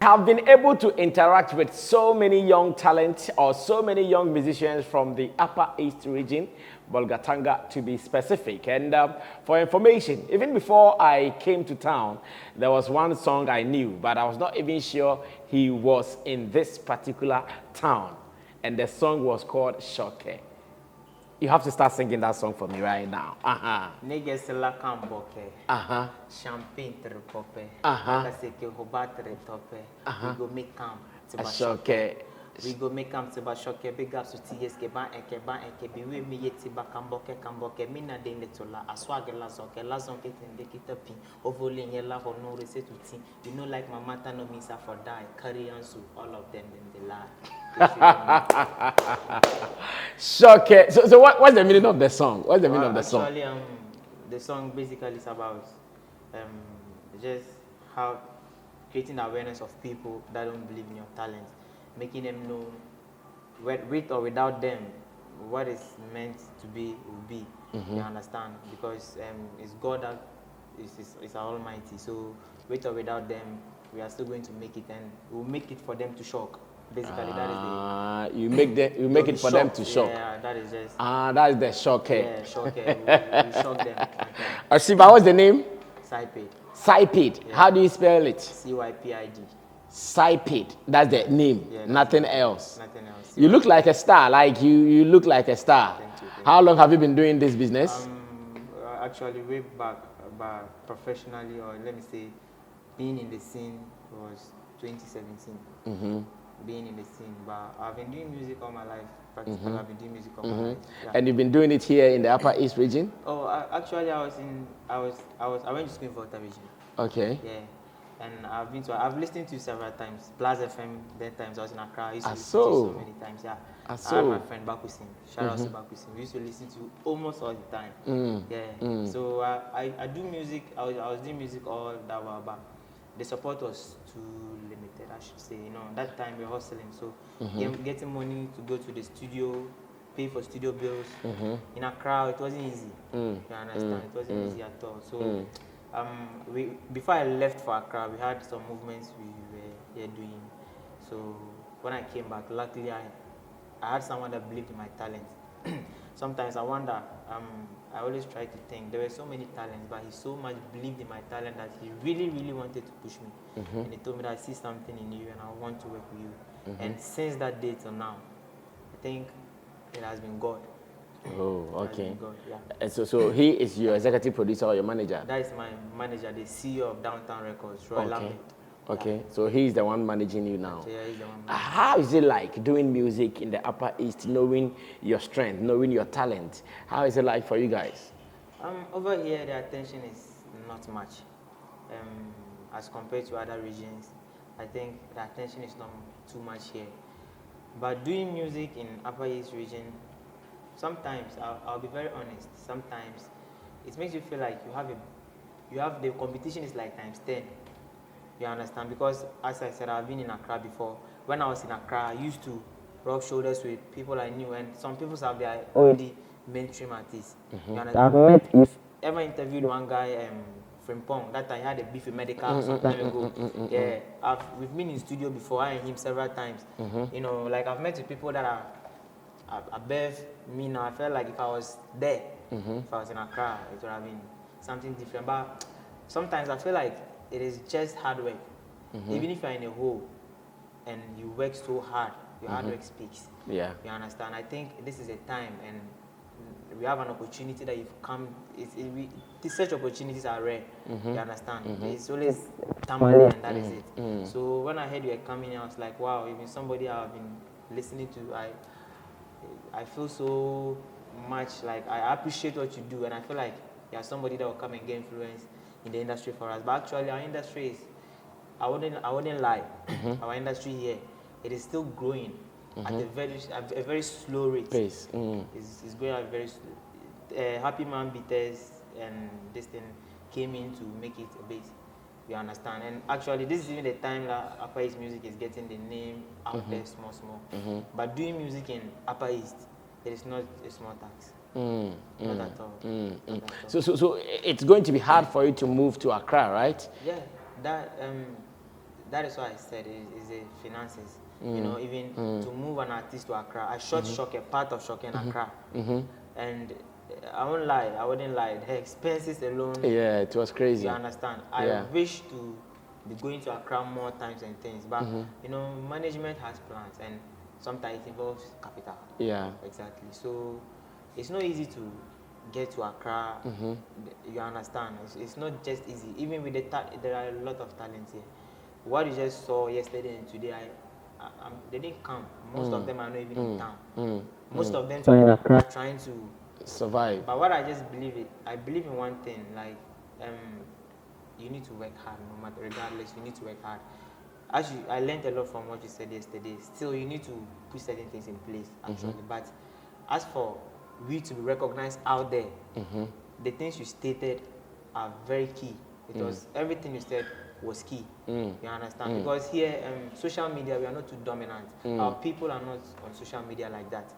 Have been able to interact with so many young talents or so many young musicians from the Upper East region, Bolgatanga to be specific. And for information, even before I came to town, there was one song I knew, but I was not even sure he was in this particular town. And the song was called Shoke. You have to start singing that song for me right now. Niggas la camboke. Champagne trepope. Kaseke hobatre tope. We go make camp to Bashoke. We go make camp to Bashoke. Big ups to TS Keba and Kebe. We me yeti ba camboke. Mina de netola. Aswage la zonke tende kitapi. Ovoli nyela for no reset to team. You know like my mata no misa for die. Carry on to all of them in the lie. Shoke. So what's the meaning of the song? What's the meaning of the song? Actually, the song basically is about just how creating awareness of people that don't believe in your talent, making them know with or without them what is meant to be will be. You understand? Because it's God that is our Almighty. So with or without them, we are still going to make it, and we'll make it for them to shock. Basically, that is the... You make it for them to shock. Yeah, that is just... that is the shock. Yeah, shock. We shock them. Asiba, what's the name? Cypid. Cypid. Yeah. How do you spell it? C-Y-P-I-D. Cypid. That's the name. Yeah, nothing else. Nothing else. You look like a star. Like you look like a star. Thank you. How long have you been doing this business? Actually, way back, professionally, or let me say, being in the scene was 2017. Being in the scene, but I've been doing music all my life. Practically, I've been doing music all my life. Yeah. And you've been doing it here in the Upper East region? Oh, actually, I went to school in Volta region. Okay. Yeah, and I've listened to you several times. Plus FM, then times I was in Accra. I used to listen to you so many times. Yeah. I had my friend Bakusin. Shout out to Bakusin. We used to listen to you almost all the time. Yeah. So I do music. I was doing music all that while back. The support was too limited, I should say. You know, that time we were hustling, so getting money to go to the studio, pay for studio bills. In Accra, it wasn't easy. You understand? It wasn't easy at all. So, before I left for Accra, we had some movements we were here doing. So when I came back, luckily I had someone that believed in my talent. Sometimes I wonder, I always try to think, there were so many talents, but he so much believed in my talent that he really, really wanted to push me. And he told me that I see something in you and I want to work with you. And since that day till now, I think it has been God. Oh, okay. God, yeah. And so he is your executive producer or your manager? That is my manager, the CEO of Downtown Records, Roy Lambert. Okay, so he's the one managing you now. Yeah, he's the one. How is it like doing music in the Upper East, knowing your strength, knowing your talent? How is it like for you guys? Over here, the attention is not much. As compared to other regions, I think the attention is not too much here. But doing music in Upper East region, sometimes, I'll be very honest, sometimes it makes you feel like you have the competition is like times 10. You understand? Because as I said, I've been in Accra before. When I was in Accra, I used to rub shoulders with people I knew, and some people have their already mainstream artists. You understand? I've ever interviewed one guy, Frimpong, that I had a beef with Medical some time ago. Yeah, we've been in studio before, I and him several times. You know, like I've met with people that are above me now. I felt like if I was there, if I was in Accra, it would have been something different. But sometimes I feel like it is just hard work. Even if you're in a hole and you work so hard, your hard work speaks. Yeah. You understand? I think this is a time, and we have an opportunity that you've come. Such opportunities are rare. You understand? It's always tamale, and that is it. So when I heard you were coming, I was like, wow, even somebody I've been listening to, I feel so much like I appreciate what you do, and I feel like you're somebody that will come and get influence in the industry for us. But actually our industry is, I wouldn't lie, our industry here, it is still growing at a very slow rate. Pace. It's going at a very slow. Happy Man Beaters and this thing came in to make it a base. You understand? And actually this is even the time that Upper East music is getting the name out there small. But doing music in Upper East, it is not a small task. Not at all. Not at all. So it's going to be hard for you to move to Accra, right? Yeah, that that is why I said is the finances. You know, even to move an artist to Accra, I shot Shock, a part of Shock in Accra, and I won't lie, I wouldn't lie. The expenses alone. Yeah, it was crazy. You understand? I wish to be going to Accra more times and things, but you know, management has plans, and sometimes it involves capital. Yeah. Exactly. So it's not easy to get to Accra. You understand? It's not just easy. Even with there are a lot of talent here. What you just saw yesterday and today, they didn't come. Most of them are not even in town. Most of them are trying to survive. But what I just I believe in one thing, like you need to work hard, no matter regardless. You need to work hard. I learned a lot from what you said yesterday. Still, you need to put certain things in place, actually. But as for we to be recognized out there, the things you stated are very key. Because everything you said was key. You understand? Because here, social media, we are not too dominant. Our people are not on social media like that.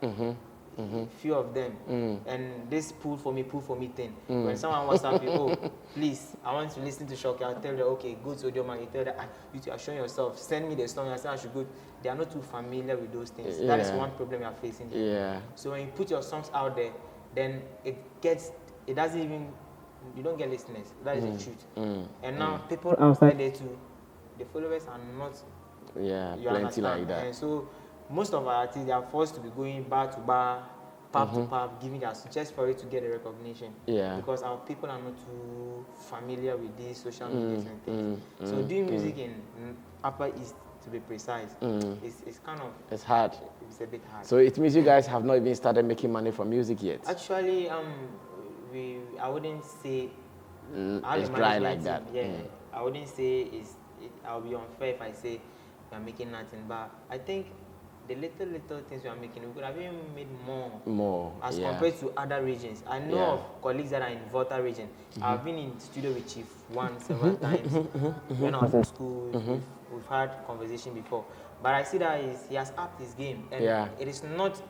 Few of them, and this pull for me thing. When someone WhatsApp you, oh, please, I want to listen to Shock, I'll tell them, okay, go to Audio, you tell them, you are showing yourself, send me the song, I say I should go. They are not too familiar with those things. That is one problem you are facing here. Yeah. So when you put your songs out there, then it doesn't even, you don't get listeners. That is the truth. And now people outside there too, the followers are not. Yeah, you plenty understand? like that. And so most of our artists, they are forced to be going bar to bar, pub to pub, giving us just for it to get a recognition. Yeah. Because our people are not too familiar with these social medias and things. So doing music in Upper East, to be precise, it's kind of... It's hard. It's a bit hard. So it means you guys have not even started making money from music yet? Actually, I wouldn't say... it's dry like that. Yeah, I wouldn't say I'll be unfair if I say we are making nothing, but I think the little things we are making, we could have even made more as compared to other regions. I know of colleagues that are in Volta region. I've been in studio with Chief One several times. When I was in school, we've had conversation before. But I see that he has upped his game. And it is not,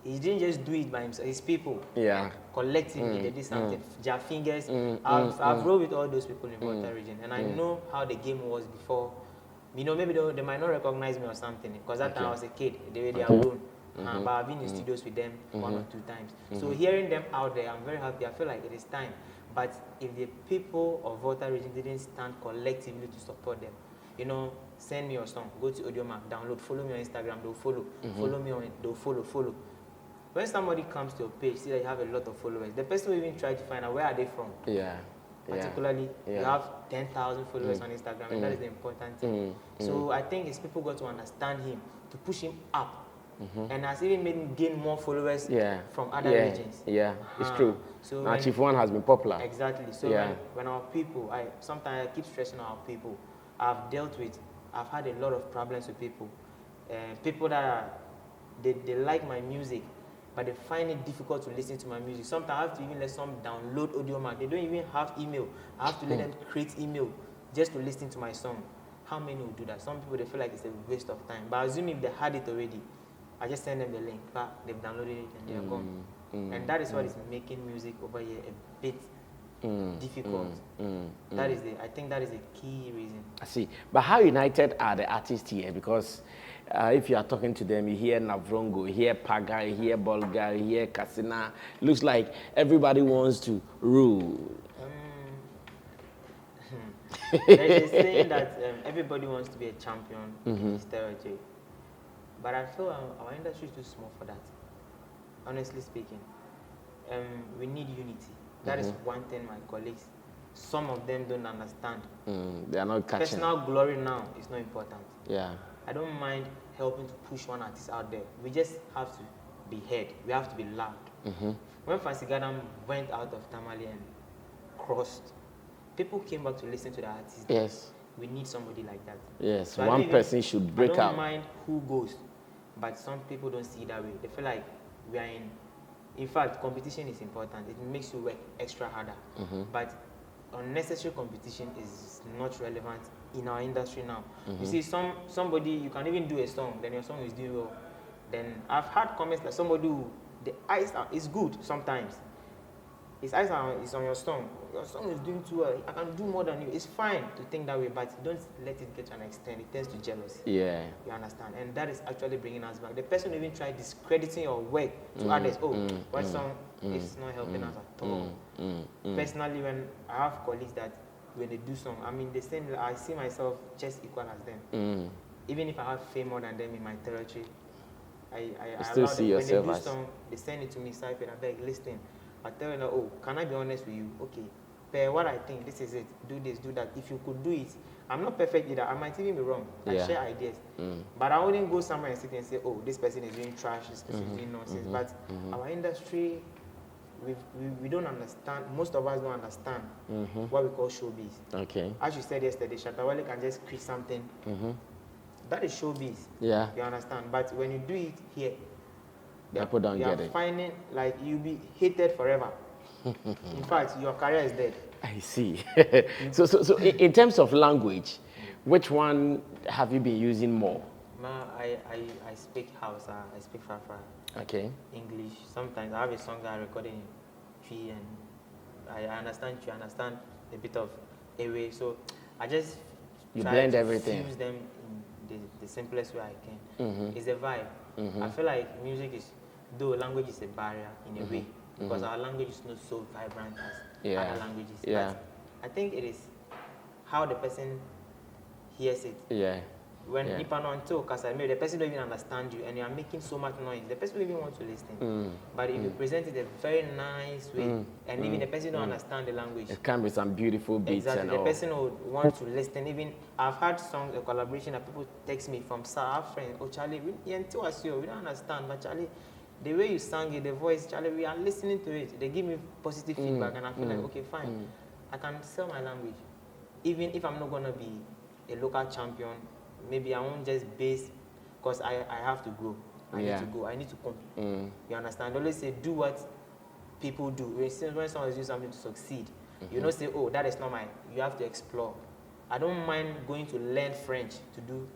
he didn't just do it by himself, his people. Yeah. Collectively, they did something. Their fingers. I've rolled with all those people in Volta region, and I know how the game was before. You know, maybe they might not recognize me or something, because that time I was a kid, the way they are grown. But I've been in studios with them 1 or 2 times. So hearing them out there, I'm very happy. I feel like it is time. But if the people of Volta region didn't stand collectively to support them, you know, send me your song, go to Audio Mark, download, follow me on Instagram, they'll follow. Follow me on it, they'll follow. When somebody comes to your page, see that you have a lot of followers, the person will even try to find out where are they from. Particularly, you have 10,000 followers on Instagram, and that is the important thing. So I think it's people got to understand him, to push him up, and has even made him gain more followers from other regions. Yeah, it's true. So now Chief One has been popular. Exactly. So when our people, sometimes I keep stressing our people, I've had a lot of problems with people. People that they like my music, but they find it difficult to listen to my music. Sometimes I have to even let some download Audio Mark. They don't even have email. I have to let them create email just to listen to my song. How many will do that? Some people, they feel like it's a waste of time. But I assume if they had it already, I just send them the link. But they've downloaded it and they're gone. And that is what is making music over here a bit difficult. I think that is a key reason. I see. But how united are the artists here? Because if you are talking to them, you hear Navrongo, you hear Paga, you hear Bolga, you hear Kasina. Looks like everybody wants to rule. There's a saying that everybody wants to be a champion in this territory. But I feel our industry is too small for that. Honestly speaking, we need unity. That is one thing my colleagues, some of them don't understand. They are not catching. Personal glory now is not important. Yeah. I don't mind helping to push one artist out there. We just have to be heard. We have to be loud. When Fancy Gadam went out of Tamale and crossed, people came back to listen to the artist. Yes. We need somebody like that. Yes, so one person should break out. I don't mind who goes, but some people don't see it that way. They feel like we are in fact, competition is important. It makes you work extra harder. But unnecessary competition is not relevant in our industry now. You see, somebody, you can even do a song, then your song is doing well. Then I've had comments like somebody who, the eyes is good sometimes. his eyes are on, is on your song. Your song is doing too well. I can do more than you. It's fine to think that way, but don't let it get to an extent. It tends to jealousy. Yeah. You understand? And that is actually bringing us back. The person even tried discrediting your work to others. Oh, what song is not helping us at all. Personally, when I have colleagues that when they do song, I mean, they say I see myself just equal as them. Even if I have fame more than them in my territory, I still allow see them. yourself When they as do song, they send it to me, Cypid, I beg, listen. I tell them, oh, can I be honest with you? Okay, per what I think, this is it. Do this, do that. If you could do it, I'm not perfect either. I might even be wrong. I share ideas. But I wouldn't go somewhere and sit and say, oh, this person is doing trash, this person is doing nonsense. But our industry, we don't understand, most of us don't understand what we call showbiz. Okay. As you said yesterday, Shatawale can just create something. That is showbiz. Yeah. You understand? But when you do it here, People don't get it. finding like you'll be hated forever. In fact, your career is dead. I see. so in terms of language, which one have you been using more? I speak Hausa, I speak Fafa. Okay. English. Sometimes I have a song that I recorded in Tree and I understand Tree, I understand a bit of Ewe. So I just blend everything. Fuse them in the simplest way I can. It's a vibe. I feel like music is, though language is a barrier in a way, because our language is not so vibrant as other languages. Yeah. But I think it is how the person hears it. Yeah. When people are not talk, as I maybe the person don't even understand you and you are making so much noise, the person don't even want to listen. But if you present it a very nice way, and even the person don't understand the language, it can be some beautiful beats exactly, and the all. person would want to listen. Even I've had songs, a collaboration that people text me from South friends, oh Charlie, we don't understand, but Charlie, the way you sang it, the voice, Charlie, we are listening to it. They give me positive feedback, and I feel like, okay, fine, I can sell my language, even if I'm not gonna be a local champion. Maybe I won't just base, because I have to grow. I need to go. I need to come. You understand? They always say, do what people do. When someone is doing something to succeed, you don't say, oh, that is not mine. You have to explore. I don't mind going to learn French to do.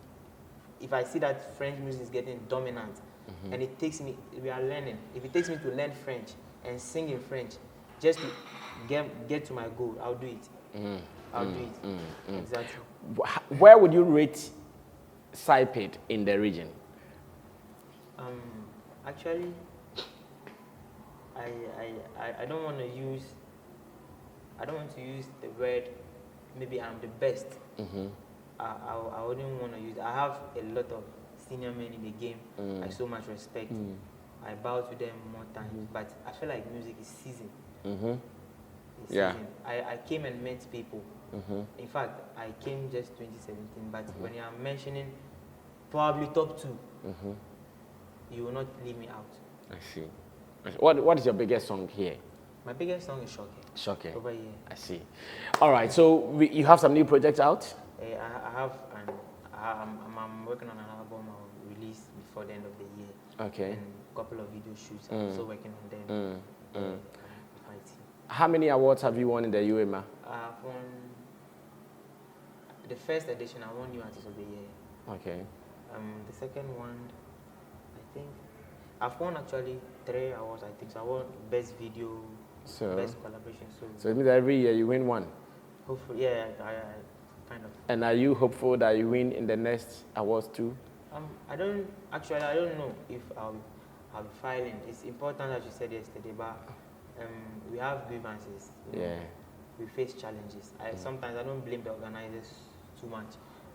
If I see that French music is getting dominant, and it takes me, we are learning. If it takes me to learn French and sing in French, just to get to my goal, I'll do it. I'll do it. Exactly. Where would you rate Cypid in the region? Actually, I don't want to use the word maybe I'm the best. I wouldn't want to use. I have a lot of senior men in the game. I so much respect. I bow to them more times, but I feel like music is seasoned. It's seasoned. I came and met people. In fact, I came just 2017, but when you are mentioning probably top 2, you will not leave me out. I see. What is your biggest song here? My biggest song is Shoke. Shoke. Over here. I see. All right. So you have some new projects out? I have, and I'm working on an album I'll release before the end of the year. Okay. And a couple of video shoots. I'm also working on them. How many awards have you won in the UMA? I've won the first edition. I won New Artist of the Year. Okay. The second one, I think I've won actually 3 awards. I think so. I won best video, best collaboration. So it means every year you win one. Hopefully, yeah, I kind of. And are you hopeful that you win in the next awards too? I don't know if I'll be filing. It's important, as you said yesterday, but we have grievances. You know, we face challenges. Sometimes I don't blame the organizers too much,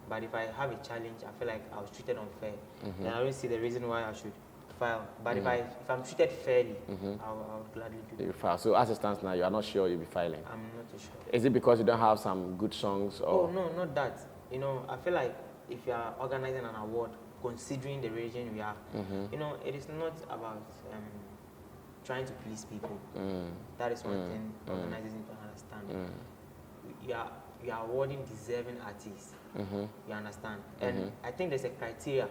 but if I have a challenge, I feel like I was treated unfair, and I don't see the reason why I should file. But if I'm treated fairly, I'll gladly do it. You file. So as it stands now, you are not sure you'll be filing? I'm not too sure. Is it because you don't have some good songs? Or? Oh, no, not that. You know, I feel like if you are organizing an award, considering the region we are, you know, it is not about trying to please people. That is one thing organizers need to understand. You are awarding deserving artists. You understand? And I think there's a criteria.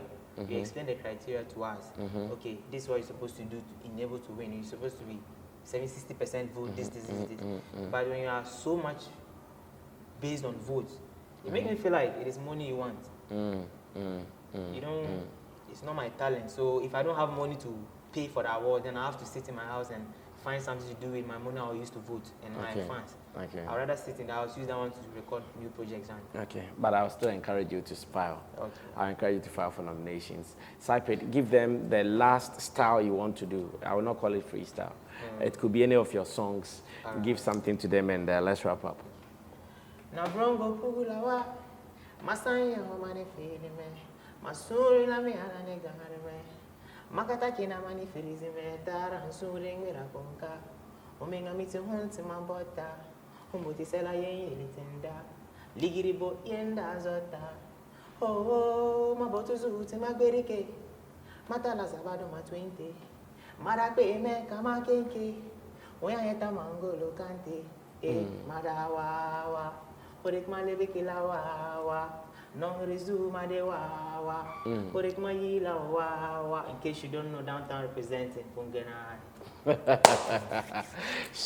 You explain the criteria to us. Okay, this is what you're supposed to do to enable to win. You're supposed to be 60% vote, this. But when you are so much based on votes, it makes me feel like it is money you want. You don't, it's not my talent. So if I don't have money to pay for the award, then I have to sit in my house and find something to do with my money I used to vote and my funds. Okay. I'd rather sit in the house, use that one to record new projects. Okay, but I'll still encourage you to file. Okay. I'll encourage you to file for nominations. Cypid, give them the last style you want to do. I will not call it freestyle. It could be any of your songs. Give something to them and let's wrap up. Na brongo pugulawa, masanya homani fili me, masuri na mi anane gahare me, makata kina mani filizi me, tara hansuri ngira konka, omenga miti hunti mambota, humbuti sela yenye litenda, ligiribo yenda zota, oh mabotu zuti magberike, matala zabado ma 20, marakbe me kama kenke, oya heta mangolo kante, madawawa. Korek ma lebe kila wawa, non resume de wawa. Korek ma yila wawa. In case you don't know, downtown representing Pungena.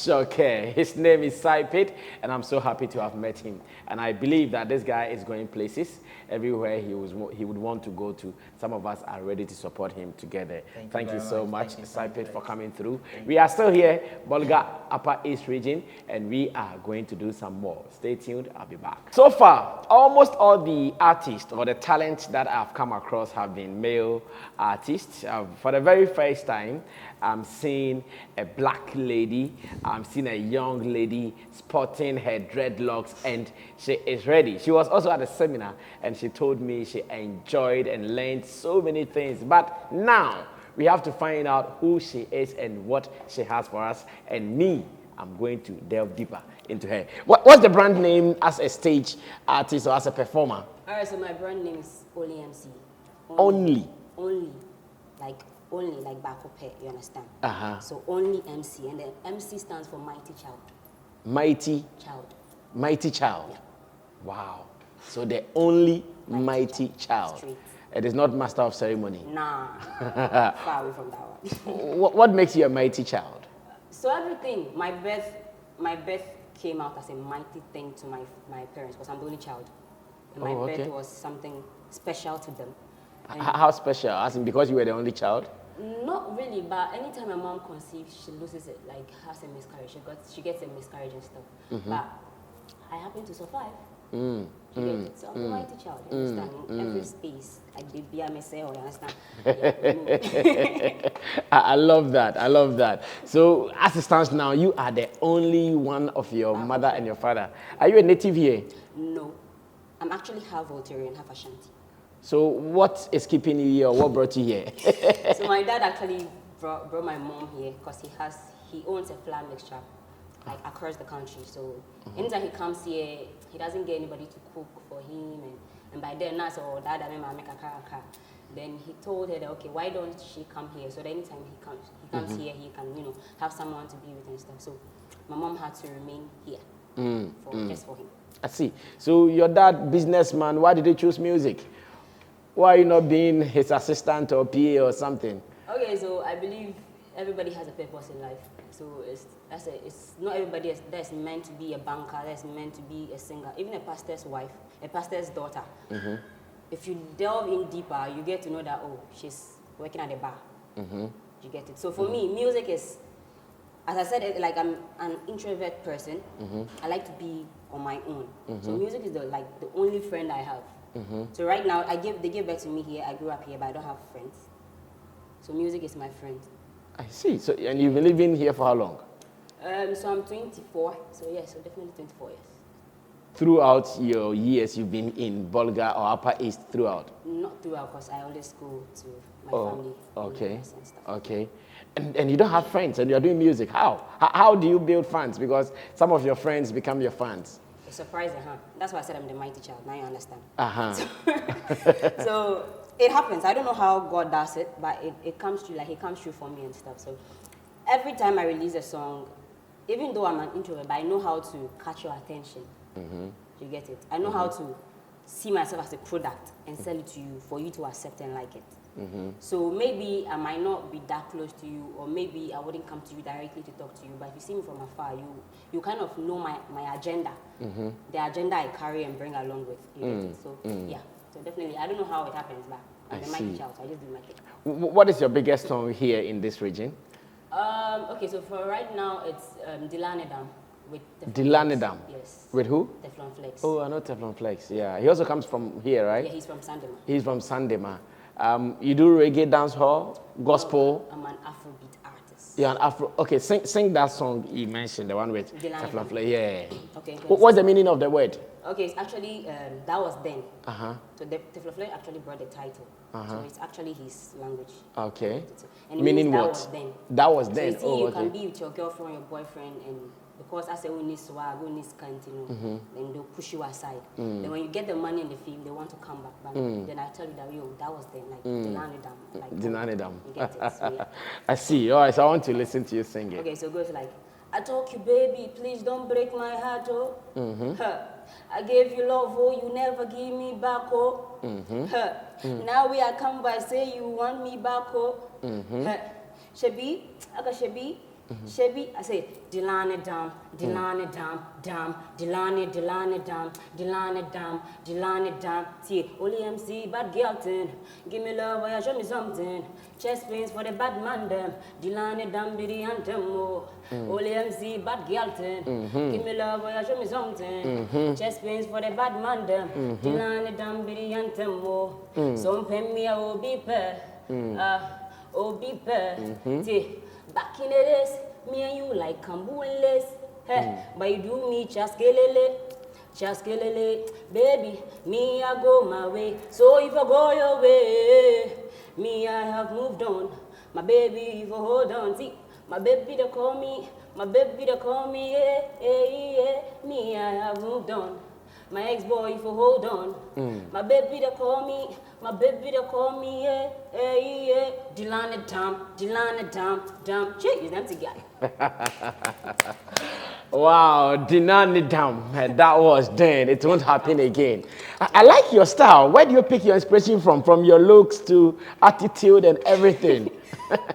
Okay, his name is Cypid, and I'm so happy to have met him. And I believe that this guy is going places. Everywhere he would want to go to. Some of us are ready to support him together. Thank you so much, Cypid, for coming through. We are still here, Bolga, Upper East Region, and we are going to do some more. Stay tuned, I'll be back. So far, almost all the artists or the talents that I've come across have been male artists. For the very first time, I'm seeing a black lady. I'm seeing a young lady sporting her dreadlocks, and she is ready. She was also at a seminar, and she told me she enjoyed and learned so many things. But now we have to find out who she is and what she has for us. And me, I'm going to delve deeper into her. What's the brand name as a stage artist or as a performer? All right, so my brand name is Onli MC. Only. Only, like only, like Bakope, you understand? So Only MC, and then MC stands for Mighty Child. Mighty Child. Mighty Child. Yeah. Wow. So the only mighty child. Straight. It is not master of ceremony. Nah, far away from that one. What makes you a mighty child? So everything, my birth came out as a mighty thing to my parents, because I'm the only child. And my birth was something special to them. How special? As in because you were the only child? Not really, but anytime my mom conceives, she loses it, like has a miscarriage. She gets a miscarriage and stuff. But I happen to survive. You get it? So I'm a mighty child, you understand? In every space, like baby, I may say, you understand? Yeah, I love that. I love that. So as it stands now, you are the only one of your mother and your father. Are you a native here? No. I'm actually half Voltarian, half Ashanti. So what is keeping you here, or what brought you here? So my dad actually brought my mom here because he owns a flour mixture like across the country. So anytime he comes here, he doesn't get anybody to cook for him, and by then now, so dad I make Accra. Then he told her that, okay, why don't she come here? So that anytime he comes here, he can have someone to be with and stuff. So my mom had to remain here just for him. I see. So your dad, businessman, why did he choose music? Why are you not being his assistant or PA or something? Okay, so I believe everybody has a purpose in life. So it's not everybody that's meant to be a banker, that's meant to be a singer. Even a pastor's wife, a pastor's daughter. If you delve in deeper, you get to know that, oh, she's working at a bar. You get it? So for me, music is, as I said, like I'm an introvert person. I like to be on my own. So music is the only friend I have. So right now, they give back to me here. I grew up here, but I don't have friends. So music is my friend. I see. So and you've been living here for how long? So I'm 24. So yeah, so definitely 24 years. Throughout your years, you've been in Bolga or Upper East throughout? Not throughout, because I always go to my family. Okay. And stuff. Okay. And you don't have friends, and you're doing music. How do you build fans? Because some of your friends become your fans. It's surprising, huh? That's why I said I'm the mighty child. Now you understand. So it happens. I don't know how God does it, but it comes through. Like, He comes through for me and stuff. So every time I release a song, even though I'm an introvert, but I know how to catch your attention. You get it? I know how to see myself as a product and sell it to you for you to accept and like it. So maybe I might not be that close to you, or maybe I wouldn't come to you directly to talk to you, but if you see me from afar, you kind of know my agenda, the agenda I carry and bring along with you. So yeah, so definitely, I don't know how it happens, but I'm a mighty child, so I just do my thing. What is your biggest song here in this region? Okay, so for right now, it's Dilanedam with Teflon Dilanedam. Flex. Yes. With who? Teflon Flex. Oh, I know Teflon Flex. Yeah, he also comes from here, right? Yeah, he's from Sandema. He's from Sandema. You do reggae, dance hall, gospel. I'm an Afrobeat artist. Yeah, an Afro. Okay, sing that song you mentioned, the one with Dilanedam. Teflon Flex. Yeah. Okay. What's the meaning of the word? Okay, it's actually that was then. So the Teflon Flex actually brought the title. So it's actually his language. Okay. And it Meaning means what? That was then. That was So then. you see, you okay. can be with your girlfriend or your boyfriend, and because I say we need swag, we need scant, then they'll push you aside. Then when you get the money and the fame, they want to come back. But then I tell you that that was then, like Dilanedam. Like Dilanedam. You get it? So, yeah. I see. All right, so I want to listen to you sing it. Okay, so it goes like, I told you, baby, please don't break my heart, oh. I gave you love, oh, you never give me back, oh. Now we are come by, say you want me back, oh. Shebi, I got Shebi. Shebi, I say, Dilanedam, Dilanedam, dam, Dilanedam, Dilanedam. See, only MC, bad girl thing. Give me love, or show me something. Chest pains for the bad man, them. Dilanedam, biddy and demo. Only MC, bad girl thing. Give me love, or show me something. Chest pains for the bad man, them. Dilanedam, biddy and demo. Some pen me, I will be pair. Oh, be pair. See, back in the days, me and you like cambules. But you do me chaskelele, baby. Me I go my way, so if I go your way, me I have moved on. My baby, if you hold on, see, my baby they call me, yeah. Me I have moved on. My ex-boy, if you hold on, my baby they call me, yeah. Dilanedam, dam. Check, you them together. Wow, Dilanedam. That was then. It won't happen again. I like your style. Where do you pick your inspiration from? From your looks to attitude and everything.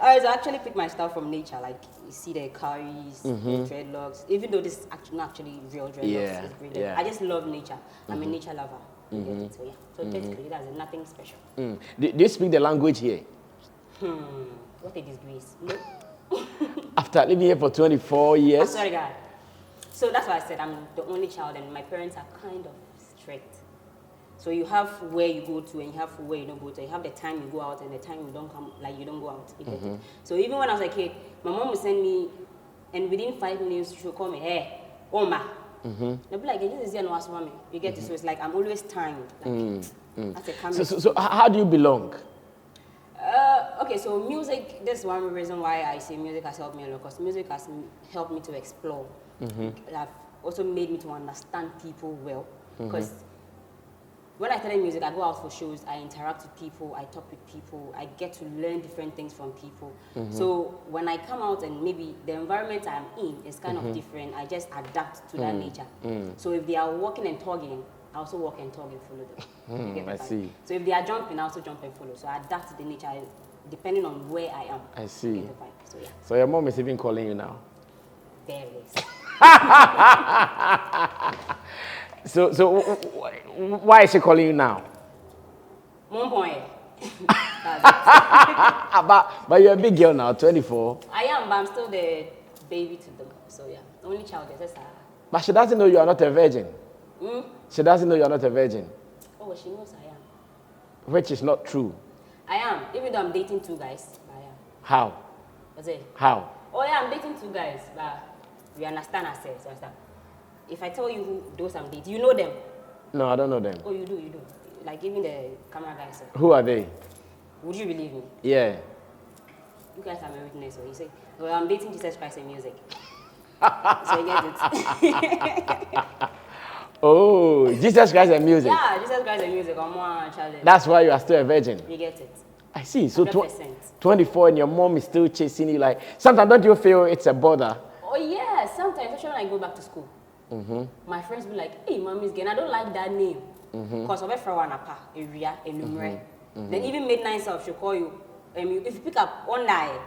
I actually pick my style from nature. Like, you see the curries, the dreadlocks. Even though this is not actually real dreadlocks. It's really, I just love nature. I'm a nature lover. So yeah. So basically, that's nothing special. Do you speak the language here? What a disgrace. No. After living here for 24 years? Sorry, God. So that's why I said I'm the only child, and my parents are kind of strict. So you have where you go to, and you have where you don't go to. You have the time you go out, and the time you don't come, like you don't go out. You get it? So even when I was a kid, my mom would send me, and within 5 minutes she would call me, hey, Oma. They'll be like, this is your no mommy. You get it? So it's like I'm always timed. Like, So how do you belong? Okay, so music, that's one reason why I say music has helped me a lot, because music has helped me to explore. It have also made me to understand people well, because when I study music, I go out for shows, I interact with people, I talk with people, I get to learn different things from people. So when I come out and maybe the environment I'm in is kind of different, I just adapt to that nature. So if they are walking and talking, I also walk and talk and follow them. I see. So if they are jumping, I also jump and follow. So I adapt to the nature depending on where I am. I see. So yeah. So your mom is even calling you now? There it is. So why is she calling you now? One point. But you're a big girl now, 24. I am, but I'm still the baby to them. So yeah, only child. That's But she doesn't know you are not a virgin. She doesn't know you are not a virgin. Oh, she knows I am. Which is not true. I am, even though I'm dating 2 guys. I am. How? What's it? How? Oh yeah, I'm dating 2 guys, but we understand ourselves. Understand? If I tell you who those I'm dating, you know them. No, I don't know them. Oh, you do. Like even the camera guys. Who are they? Would you believe me? Yeah. You guys are my witness. So you say, well, I'm dating Jesus Christ in music. So you get it. Oh, Jesus Christ and music. Yeah, Jesus Christ and music. I'm one challenge. That's why you are still a virgin. You get it. I see. So 100%. 24 and your mom is still chasing you. Like sometimes don't you feel it's a bother? Oh yeah, sometimes especially when I go back to school. My friends be like, hey, mommy's again. I don't like that name. Because of every one area, then even midnight self she'll call you. If you pick up Onli,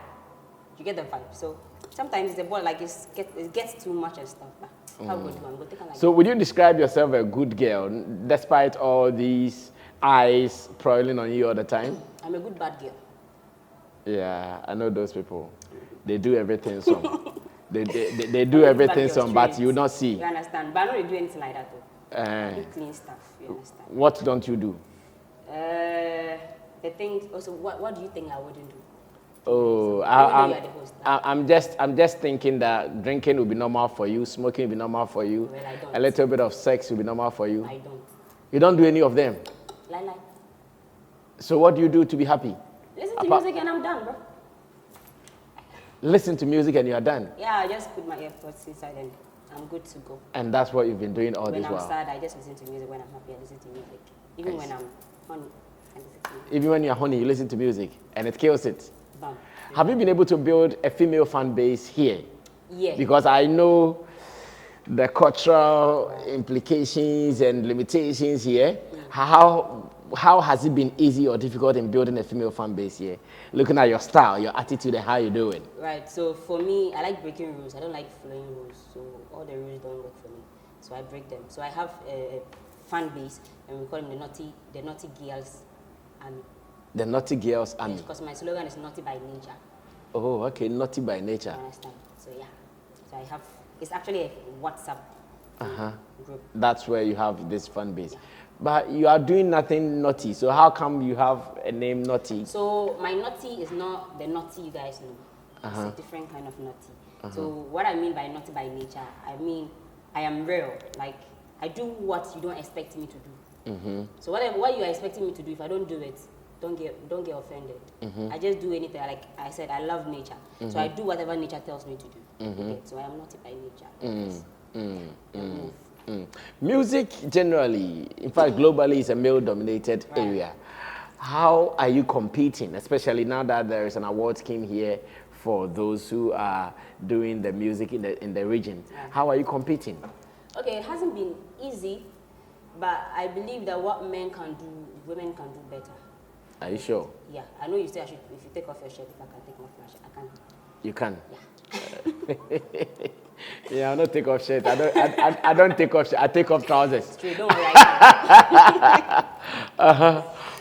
you get the vibe. So sometimes the boy like it gets too much and stuff. But how good do I'm going to take like So would you describe yourself a good girl despite all these eyes prowling on you all the time? I'm a good bad girl. Yeah, I know those people. They do everything some. They do everything some, but you not see. You understand? But I don't really do anything like that though. I do clean stuff. You understand? What don't you do? The thing. Also, what do you think I wouldn't do? Oh, I'm just thinking that drinking will be normal for you, smoking will be normal for you, well, I don't. A little bit of sex will be normal for you. I don't. You don't do any of them. Lie. So what do you do to be happy? Listen to music and I'm done, bro. Listen to music and you are done. Yeah, I just put my AirPods inside and I'm good to go. And that's what you've been doing all this while. When I'm sad, I just listen to music. When I'm happy, I listen to music. Even when I'm honey, I listen to music. Even when you're honey, you listen to music and it kills it. Bam. Have you been able to build a female fan base here? Yeah. Because I know the cultural implications and limitations here. How has it been easy or difficult in building a female fan base here? Looking at your style, your attitude, and how you do it. Right. So for me, I like breaking rules. I don't like following rules. So all the rules don't work for me. So I break them. So I have a fan base, and we call them the naughty girls army. The Naughty Girls Army. Yes, because my slogan is naughty by nature. Oh, okay, naughty by nature. You understand? So yeah. So I have. It's actually a WhatsApp group. That's where you have this fan base. Yeah. But you are doing nothing naughty. So how come you have a name Naughty? So my naughty is not the naughty you guys know. It's a different kind of naughty. So what I mean by naughty by nature, I mean I am real. Like I do what you don't expect me to do. So what you are expecting me to do, if I don't do it, don't get offended. I just do anything. Like I said, I love nature. So I do whatever nature tells me to do. Okay? So I am naughty by nature. Music generally, in fact globally, is a male-dominated area. How are you competing, especially now that there is an award scheme here for those who are doing the music in the region? How are you competing? Okay, it hasn't been easy, but I believe that what men can do, women can do better. Are you sure? Yeah, I know you say I should. If you take off your shirt, if I can take off my shirt, I can. You can. Yeah. Yeah, I don't take off shirt. I don't take off shirt. I take off trousers. It's true. Don't worry.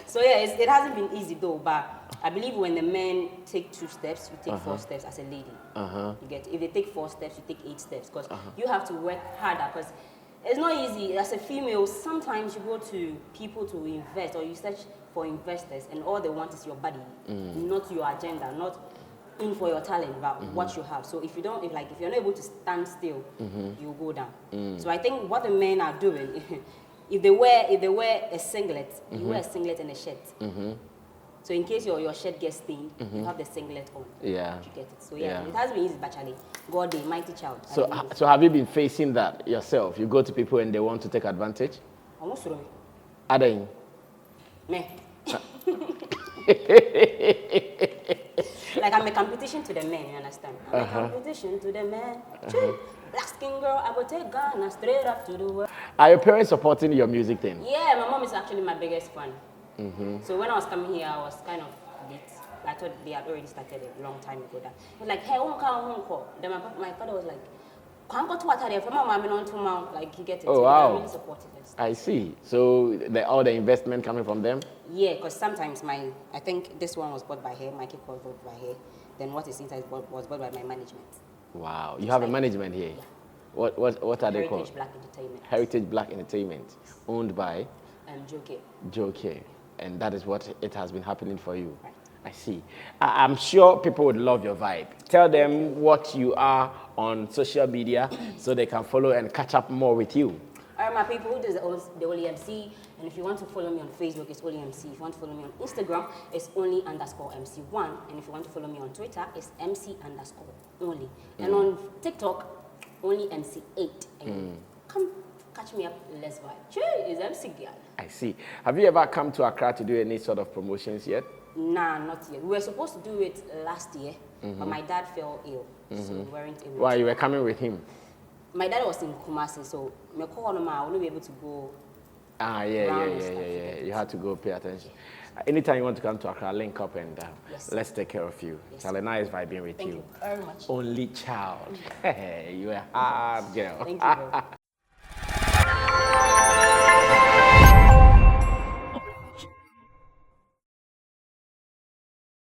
So yeah, it hasn't been easy though. But I believe when the men take 2 steps, you take 4 steps as a lady. You get. If they take 4 steps, you take 8 steps because you have to work harder. Because it's not easy as a female. Sometimes you go to people to invest or you search for investors, and all they want is your body, not your agenda, not in for your talent, but what you have. So if you're not able to stand still, you go down. So I think what the men are doing, if they wear a singlet, you wear a singlet and a shirt. So in case your shirt gets stained, you have the singlet on. Yeah. You get it. So yeah, it has been easy, but actually, God, the mighty child. So have you been facing that yourself? You go to people and they want to take advantage? Almost through me. Are they? Me. Like I'm a competition to the men, you understand? I'm a competition to the men. Black skin girl, I will take Ghana straight up to the world. Are your parents supporting your music thing? Yeah, my mom is actually my biggest fan. So when I was coming here, I was kind of late. I thought they had already started a long time ago. That he was like, hey, then my father was like, like he gets it. Oh, wow. I'm really supportive. I see. So all the investment coming from them? Yeah, because sometimes I think this one was bought by her, my cake was bought by her, then what is inside was bought by my management. Wow. You have a management here? Yeah. What are they called? Heritage Black Entertainment. Heritage Black Entertainment, owned by? Joe K. And that is what it has been happening for you. Right. I see. I'm sure people would love your vibe. Tell them what you are on social media so they can follow and catch up more with you. All right, my people, this is the Onli MC. And if you want to follow me on Facebook, it's Onli MC. If you want to follow me on Instagram, it's Only_MC1. And if you want to follow me on Twitter, it's MC_Only. And on TikTok, Only MC8. And come catch me up, let's vibe. It's MC girl. I see. Have you ever come to Accra to do any sort of promotions yet? Nah, not yet. We were supposed to do it last year, but my dad fell ill, so we weren't able. Why, you were coming with him? My dad was in Kumasi, so I wouldn't be able to go. Yeah. You had to go pay attention. Anytime you want to come to Accra, link up and let's take care of you. It's a nice vibing with you. Thank you very much. Only child. Hey, you're a hard girl. Thank you, bro.